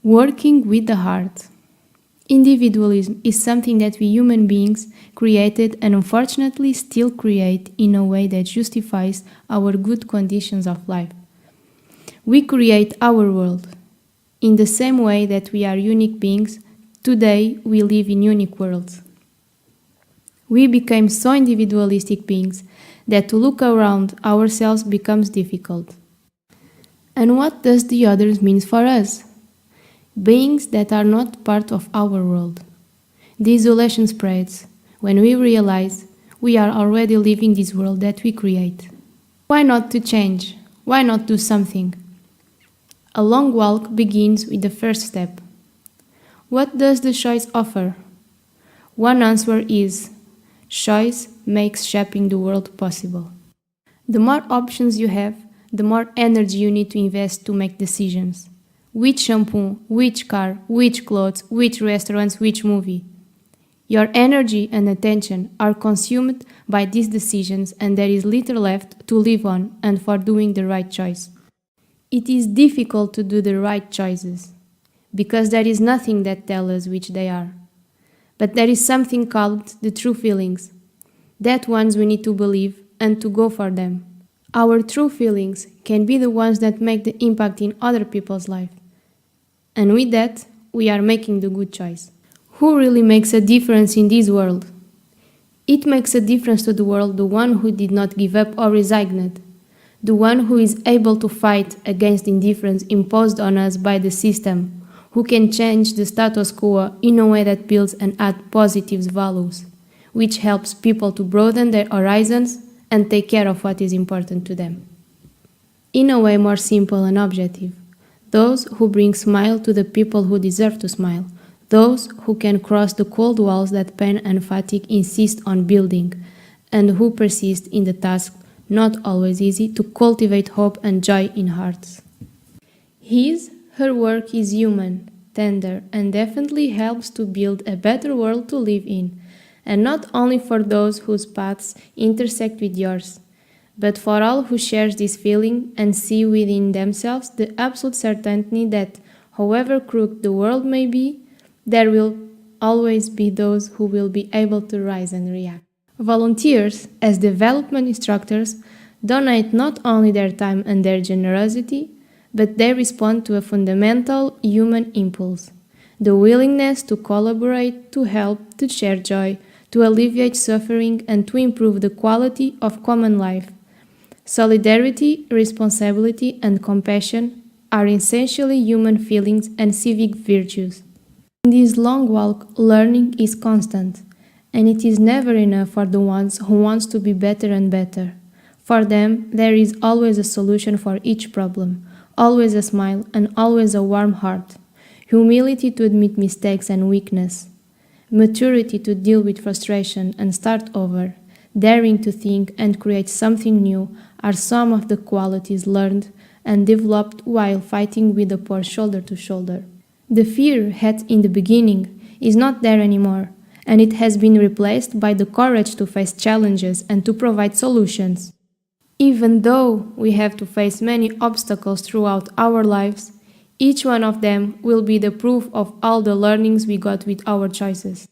Working with the heart. Individualism is something that we human beings created and unfortunately still create in a way that justifies our good conditions of life. We create our world. In the same way that we are unique beings, today we live in unique worlds. We became so individualistic beings that to look around ourselves becomes difficult. And what does the others mean for us? Beings that are not part of our world. The isolation spreads when we realize we are already living this world that we create. Why not to change? Why not do something? A long walk begins with the first step. What does the choice offer? One answer is, choice makes shaping the world possible. The more options you have, the more energy you need to invest to make decisions. Which shampoo, which car, which clothes, which restaurants, which movie. Your energy and attention are consumed by these decisions and there is little left to live on and for doing the right choice. It is difficult to do the right choices because there is nothing that tells us which they are. But there is something called the true feelings, that ones we need to believe and to go for them. Our true feelings can be the ones that make the impact in other people's life. And with that, we are making the good choice. Who really makes a difference in this world? It makes a difference to the world the one who did not give up or resigned, the one who is able to fight against indifference imposed on us by the system, who can change the status quo in a way that builds and adds positive values, which helps people to broaden their horizons and take care of what is important to them. In a way more simple and objective. Those who bring smile to the people who deserve to smile. Those who can cross the cold walls that pain and fatigue insist on building, and who persist in the task, not always easy, to cultivate hope and joy in hearts. Her work is human, tender, and definitely helps to build a better world to live in, and not only for those whose paths intersect with yours, but for all who share this feeling and see within themselves the absolute certainty that, however crooked the world may be, there will always be those who will be able to rise and react. Volunteers, as development instructors, donate not only their time and their generosity, but they respond to a fundamental human impulse, the willingness to collaborate, to help, to share joy, to alleviate suffering, and to improve the quality of common life. Solidarity, responsibility, and compassion are essentially human feelings and civic virtues. In this long walk, learning is constant, and it is never enough for the ones who want to be better and better. For them, there is always a solution for each problem, always a smile and always a warm heart, humility to admit mistakes and weakness, maturity to deal with frustration and start over, daring to think and create something new are some of the qualities learned and developed while fighting with the poor shoulder to shoulder. The fear had in the beginning is not there anymore, and it has been replaced by the courage to face challenges and to provide solutions. Even though we have to face many obstacles throughout our lives, each one of them will be the proof of all the learnings we got with our choices.